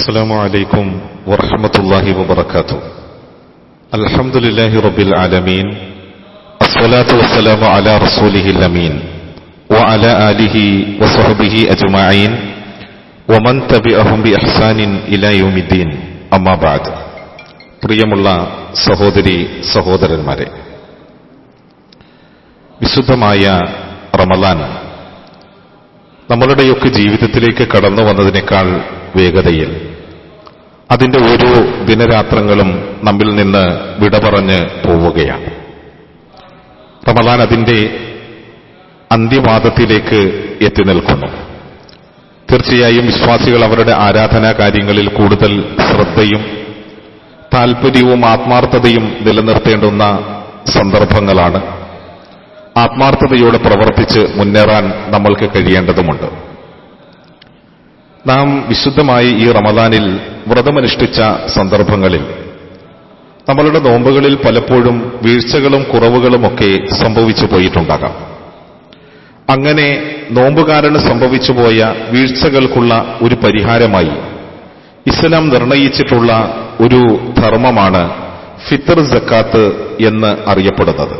السلام عليكم ورحمة الله وبركاته. الحمد لله رب العالمين، الصلاة والسلام على رسوله الأمين وعلى آله وصحبه أجمعين ومن تبعهم بإحسان إلى يوم الدين. أما بعد. പ്രിയമുള്ള സഹോദരി സഹോദരന്മാരെ, വിശുദ്ധമായ റമളാൻ നമ്മളുടെയൊക്കെ ജീവിതത്തിലേക്ക് കടന്നു വന്നതിനേക്കാൾ വേഗതയിൽ അതിന്റെ ഓരോ ദിനരാത്രങ്ങളും നമ്മിൽ നിന്ന് വിട പറഞ്ഞ് പോവുകയാണ്. റമളാൻ അതിന്റെ അന്ത്യവാദത്തിലേക്ക് എത്തി നിൽക്കുന്നു. തീർച്ചയായും വിശ്വാസികൾ അവരുടെ ആരാധനാ കാര്യങ്ങളിൽ കൂടുതൽ ശ്രദ്ധയും താൽപര്യവും ആത്മാർത്ഥതയും നിലനിർത്തേണ്ടുന്ന സന്ദർഭങ്ങളാണ്. ആത്മാർത്ഥതയോടെ പ്രവർത്തിച്ച് മുന്നേറാൻ നമ്മൾക്ക് കഴിയേണ്ടതുമുണ്ട്. നാം വിശുദ്ധമായി ഈ റമളാനിൽ വ്രതമനുഷ്ഠിച്ച സന്ദർഭങ്ങളിൽ നമ്മളുടെ നോമ്പുകളിൽ പലപ്പോഴും വീഴ്ചകളും കുറവുകളുമൊക്കെ സംഭവിച്ചു പോയിട്ടുണ്ടാകാം. അങ്ങനെ നോമ്പുകാരന് സംഭവിച്ചുപോയ വീഴ്ചകൾക്കുള്ള ഒരു പരിഹാരമായി ഇസ്ലാം നിർണയിച്ചിട്ടുള്ള ഒരു ധർമ്മമാണ് ഫിത്ർ സക്കാത്ത് എന്ന് അറിയപ്പെടുന്നത്.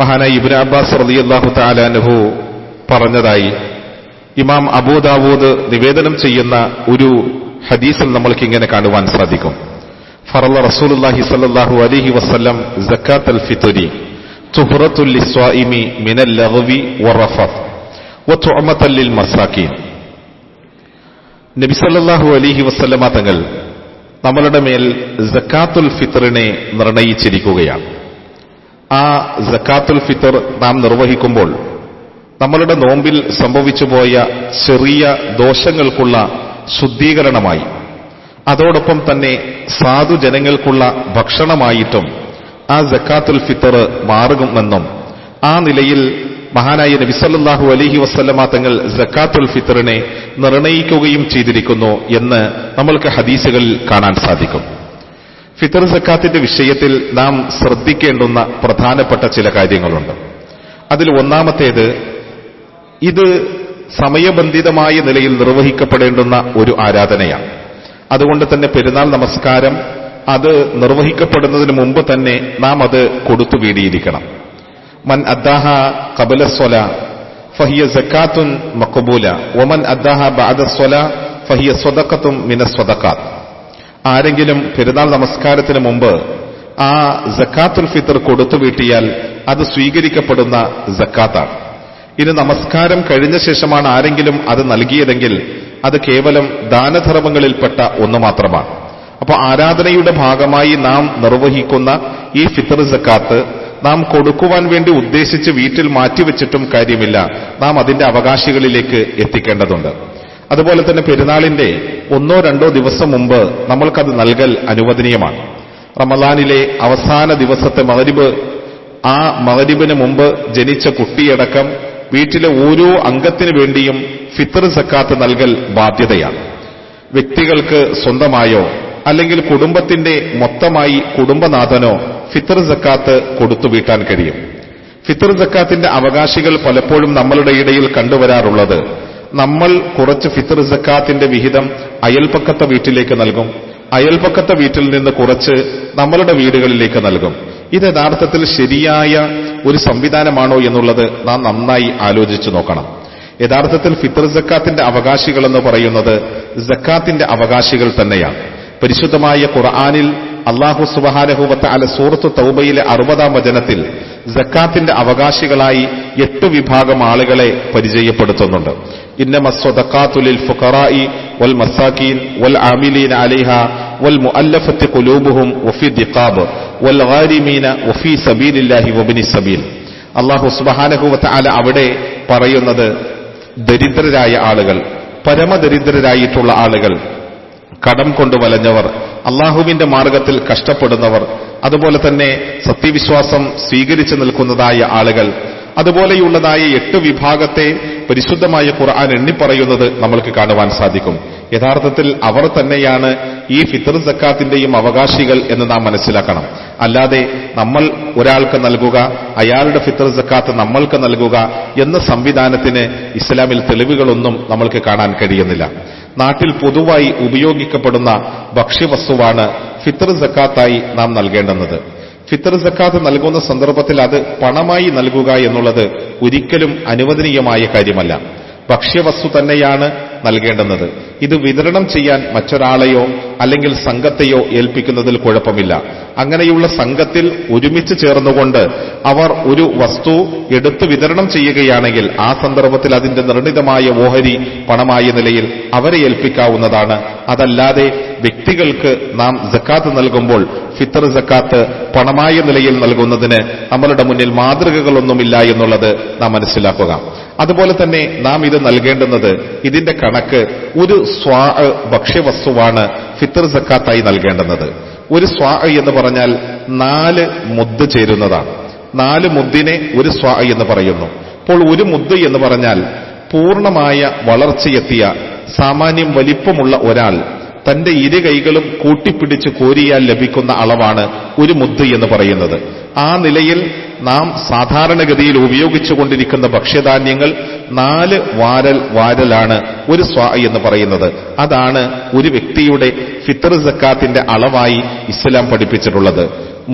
മഹാനായ ഇബ്നു അബ്ബാസ് റളിയല്ലാഹു തആല അൻഹു പറഞ്ഞതായി ഇമാം അബൂ ദാവൂദ് നിവേദനം ചെയ്യുന്ന ഒരു ഹദീസിൽ നമ്മൾക്ക് ഇങ്ങനെ കാണുവാൻ സാധിക്കും. ഫറള റസൂലുള്ളാഹി സ്വല്ലല്ലാഹു അലൈഹി വസല്ലം സക്കാത്തുൽ ഫിത്രി തുഹ്റത്തുൽ ലിസ്വാഇമി മിനൽ ലഗ്വി വറഫത്ത് വതുഅമതൽ ലിൽ മസാകീൻ. നബി സല്ലല്ലാഹു അലൈഹി വസല്ലമ തങ്ങൾ നമ്മളുടെ മേൽ സക്കാത്തുൽ ഫിത്റിനെ നിർണയിച്ചിരിക്കുകയാണ്. ആ സക്കാത്തുൽ ഫിത്ർ നാം നിർവഹിക്കുമ്പോൾ നമ്മളുടെ നോമ്പിൽ സംഭവിച്ചുപോയ ചെറിയ ദോഷങ്ങൾക്കുള്ള ശുദ്ധീകരണമായി, അതോടൊപ്പം തന്നെ സാധുജനങ്ങൾക്കുള്ള ഭക്ഷണമായിട്ടും ആ സക്കാത്തുൽ ഫിത്ർ മാറുമെന്നും ആ നിലയിൽ മഹാനായ നബി സല്ലല്ലാഹു അലൈഹി വസല്ലമ തങ്ങൾ സക്കാത്തുൽ ഫിത്റിനെ നിർണയിക്കുകയും ചെയ്തിരിക്കുന്നു എന്ന് നമ്മൾക്ക് ഹദീസുകളിൽ കാണാൻ സാധിക്കും. ഫിത്ർ സക്കാത്തിന്റെ വിഷയത്തിൽ നാം ശ്രദ്ധിക്കേണ്ടുന്ന പ്രധാനപ്പെട്ട ചില കാര്യങ്ങളുണ്ട്. അതിൽ ഒന്നാമത്തേത്, ഇത് സമയബന്ധിതമായ നിലയിൽ നിർവഹിക്കപ്പെടേണ്ടുന്ന ഒരു ആരാധനയാണ്. അതുകൊണ്ട് തന്നെ പെരുന്നാൾ നമസ്കാരം അത് നിർവഹിക്കപ്പെടുന്നതിന് മുമ്പ് തന്നെ നാം അത് കൊടുത്തു വീടിയിരിക്കണം. മൻ അദ്ദാഹ ഖബല സ്വലാ ഫഹിയ സക്കാത്തുൻ മഖ്ബൂല വമൻ അദ്ദാഹ ബഅദ സ്വലാ ഫഹിയ സ്വദഖത്തുൻ മിനസ് സ്വദഖാത്ത്. ആരെങ്കിലും പെരുന്നാൾ നമസ്കാരത്തിന് മുമ്പ് ആ സക്കാത്തുൽ ഫിത്ർ കൊടുത്തു വീട്ടിയാൽ അത് സ്വീകരിക്കപ്പെടുന്ന സക്കാത്താണ്. ഇനി നമസ്കാരം കഴിഞ്ഞ ശേഷമാണ് ആരെങ്കിലും അത് നൽകിയതെങ്കിൽ അത് കേവലം ദാനധർമ്മങ്ങളിൽപ്പെട്ട ഒന്ന് മാത്രമാണ്. അപ്പോൾ ആരാധനയുടെ ഭാഗമായി നാം നിർവഹിക്കുന്ന ഈ ഫിത്ർ സക്കാത്ത് നാം കൊടുക്കുവാൻ വേണ്ടി ഉദ്ദേശിച്ച് വീട്ടിൽ മാറ്റിവെച്ചിട്ടും കാര്യമില്ല, നാം അതിന്റെ അവകാശികളിലേക്ക് എത്തിക്കേണ്ടതുണ്ട്. അതുപോലെ തന്നെ പെരുന്നാളിന്റെ 1-2 ദിവസം മുമ്പ് നമ്മൾക്കത് നൽകൽ അനുവദനീയമാണ്. റമളാനിലെ അവസാന ദിവസത്തെ മഗ്രിബ്, ആ മഗ്രിബിന് മുമ്പ് ജനിച്ച കുട്ടിയടക്കം വീട്ടിലെ ഓരോ അംഗത്തിനു വേണ്ടിയും ഫിത്ർ സക്കാത്ത് നൽകൽ ബാധ്യതയാണ്. വ്യക്തികൾക്ക് സ്വന്തമായോ അല്ലെങ്കിൽ കുടുംബത്തിന്റെ മൊത്തമായി കുടുംബനാഥനോ ഫിത്ർ സക്കാത്ത് കൊടുത്തു വീട്ടാൻ കഴിയും. ഫിത്ർ സക്കാത്തിന്റെ അവകാശികൾ പലപ്പോഴും നമ്മളുടെ ഇടയിൽ കണ്ടുവരാറുള്ളത്, നമ്മൾ കുറച്ച് ഫിത്ർ സക്കാത്തിന്റെ വിഹിതം അയൽപക്കത്തെ വീട്ടിലേക്ക് നൽകും, അയൽപക്കത്തെ വീട്ടിൽ നിന്ന് കുറച്ച് നമ്മളുടെ വീടുകളിലേക്ക് നൽകും. ഇത് യഥാർത്ഥത്തിൽ ശരിയായ ഒരു സംവിധാനമാണോ എന്നുള്ളത് നാം നന്നായി ആലോചിച്ചു നോക്കണം. യഥാർത്ഥത്തിൽ ഫിത്ർ സക്കാത്തിന്റെ അവകാശികൾ എന്ന് പറയുന്നത് സക്കാത്തിന്റെ അവകാശികൾ തന്നെയാണ്. പരിശുദ്ധമായ ഖുർആനിൽ അല്ലാഹു സുബ്ഹാനഹു വ തആല സൂറത്തു തൗബയിലെ 60-ാം വചനത്തിൽ സക്കാത്തിന്റെ അവകാശികളായി 8 വിഭാഗം ആളുകളെ പരിചയപ്പെടുത്തുന്നുണ്ട്. ഇന്നമസ്സദഖാതു ലിൽ ഫുഖറാഇ വൽ മസാകീൻ വൽ ആമിലീന അലൈഹാ വൽ മുഅല്ലഫത്തി ഖുലൂബുഹും വഫി ദിഖാബ് വൽ ഗാരിമീന വഫി സബീലില്ലാഹി വബ്നി സബീൽ. അല്ലാഹു സുബ്ഹാനഹു വ തആല അവിടെ പറയുന്നത് ദരിദ്രരായ ആളുകൾ, പരമദരിദ്രരായിട്ടുള്ള ആളുകൾ, കടം കൊണ്ട് വലഞ്ഞവർ, അള്ളാഹുവിന്റെ മാർഗത്തിൽ കഷ്ടപ്പെടുന്നവർ, അതുപോലെ തന്നെ സത്യവിശ്വാസം സ്വീകരിച്ചു നിൽക്കുന്നതായ ആളുകൾ, അതുപോലെയുള്ളതായ 8 വിഭാഗത്തെ പരിശുദ്ധമായ ഖുർആൻ എണ്ണിപ്പറയുന്നത് നമ്മൾക്ക് കാണുവാൻ സാധിക്കും. യഥാർത്ഥത്തിൽ അവർ തന്നെയാണ് ഈ ഫിത്ർ സക്കാത്തിന്റെയും അവകാശികൾ എന്ന് നാം മനസ്സിലാക്കണം. അല്ലാതെ നമ്മൾ ഒരാൾക്ക് നൽകുക, അയാളുടെ ഫിത്ർ സക്കാത്ത് നമ്മൾക്ക് നൽകുക എന്ന സംവിധാനത്തിന് ഇസ്ലാമിൽ തെളിവുകളൊന്നും നമ്മൾക്ക് കാണാൻ കഴിയുന്നില്ല. നാട്ടിൽ പൊതുവായി ഉപയോഗിക്കപ്പെടുന്ന ഭക്ഷ്യവസ്തുവാണ് ഫിത്ർ സക്കാത്തായി നാം നൽകേണ്ടുന്നത്. ഫിത്ർ സക്കാത്ത് നൽകുന്ന സന്ദർഭത്തിൽ അത് പണമായി നൽകുക എന്നുള്ളത് ഒരിക്കലും അനുവദനീയമായ കാര്യമല്ല. ഭക്ഷ്യവസ്തു തന്നെയാണ് നൽകേണ്ടുന്നത്. ഇത് വിതരണം ചെയ്യാൻ മറ്റൊരാളെയോ അല്ലെങ്കിൽ സംഘത്തെയോ ഏൽപ്പിക്കുന്നതിൽ കുഴപ്പമില്ല. അങ്ങനെയുള്ള സംഘത്തിൽ ഒരുമിച്ച് ചേർന്നുകൊണ്ട് അവർ ഒരു വസ്തു എടുത്ത് വിതരണം ചെയ്യുകയാണെങ്കിൽ ആ സന്ദർഭത്തിൽ അതിന്റെ നിർണിതമായ ഓഹരി പണമായ നിലയിൽ അവരെ ഏൽപ്പിക്കാവുന്നതാണ്. അതല്ലാതെ വ്യക്തികൾക്ക് നാം സക്കാത്ത് നൽകുമ്പോൾ ഫിത്ർ സക്കാത്ത് പണമായ നിലയിൽ നൽകുന്നതിന് നമ്മളുടെ മുന്നിൽ മാതൃകകളൊന്നുമില്ല എന്നുള്ളത് നാം മനസ്സിലാക്കുക. അതുപോലെ തന്നെ നാം ഇത് നൽകേണ്ടുന്നത്, ഇതിന്റെ കണക്ക് ഒരു സ്വാ ഭക്ഷ്യവസ്തുവാണ് ഫിത്ർ സക്കാത്തായി നൽകേണ്ടുന്നത്. ഒരു സ്വാ എന്ന് പറഞ്ഞാൽ 4 മുദ്ദ് ചേരുന്നതാണ്. 4 മുദ്ദിനെ ഒരു സ്വാ എന്ന് പറയുന്നു. അപ്പോൾ ഒരു മുദ്ദ് എന്ന് പറഞ്ഞാൽ പൂർണ്ണമായ വളർച്ചയെത്തിയ സാമാന്യം വലിപ്പമുള്ള ഒരാൾ തന്റെ ഇരു കൈകളും കൂട്ടിപ്പിടിച്ച് കോരിയാൽ ലഭിക്കുന്ന അളവാണ് ഒരു മുദ്ദ് എന്ന് പറയുന്നത്. ആ നിലയിൽ നാം സാധാരണഗതിയിൽ ഉപയോഗിച്ചുകൊണ്ടിരിക്കുന്ന ഭക്ഷ്യധാന്യങ്ങൾ 4 വാരലാണ് ഒരു സ്വാ എന്ന് പറയുന്നത്. അതാണ് ഒരു വ്യക്തിയുടെ ഫിത്ർ സക്കാത്തിന്റെ അളവായി ഇസ്ലാം പഠിപ്പിച്ചിട്ടുള്ളത്.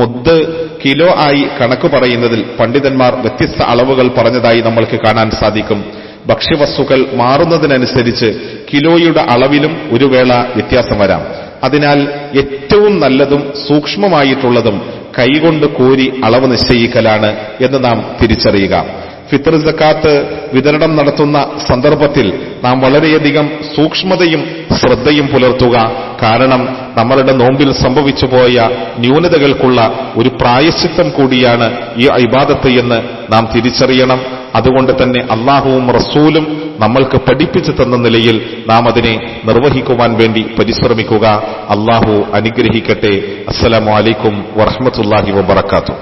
മുദ്ദ് കിലോ ആയി കണക്ക് പറയുന്നതിൽ പണ്ഡിതന്മാർ വ്യത്യസ്ത അളവുകൾ പറഞ്ഞതായി നമ്മൾക്ക് കാണാൻ സാധിക്കും. ഭക്ഷ്യവസ്തുക്കൾ മാറുന്നതിനനുസരിച്ച് കിലോയുടെ അളവിലും ഒരു വേള വ്യത്യാസം വരാം. അതിനാൽ ഏറ്റവും നല്ലതും സൂക്ഷ്മമായിട്ടുള്ളതും കൈകൊണ്ട് കോരി അളവ് നിശ്ചയിക്കലാണ് എന്ന് നാം തിരിച്ചറിയുക. ഫിത്ർ സക്കാത്ത് വിതരണം നടത്തുന്ന സന്ദർഭത്തിൽ നാം വളരെയധികം സൂക്ഷ്മതയും ശ്രദ്ധയും പുലർത്തുക. കാരണം നമ്മളുടെ നോമ്പിൽ സംഭവിച്ചു പോയ ന്യൂനതകൾക്കുള്ള ഒരു പ്രായശ്ചിത്തം കൂടിയാണ് ഈ ഇബാദത്ത് എന്ന് നാം തിരിച്ചറിയണം. അതുകൊണ്ട് തന്നെ അല്ലാഹുവും റസൂലും നമ്മൾക്ക് പഠിപ്പിച്ചു തന്ന നിലയിൽ നാം അതിനെ നിർവഹിക്കുവാൻ വേണ്ടി പരിശ്രമിക്കുക. അല്ലാഹു അനുഗ്രഹിക്കട്ടെ. അസ്സലാമു അലൈക്കും വറഹ്മത്തുള്ളാഹി വബറകാതുഹു.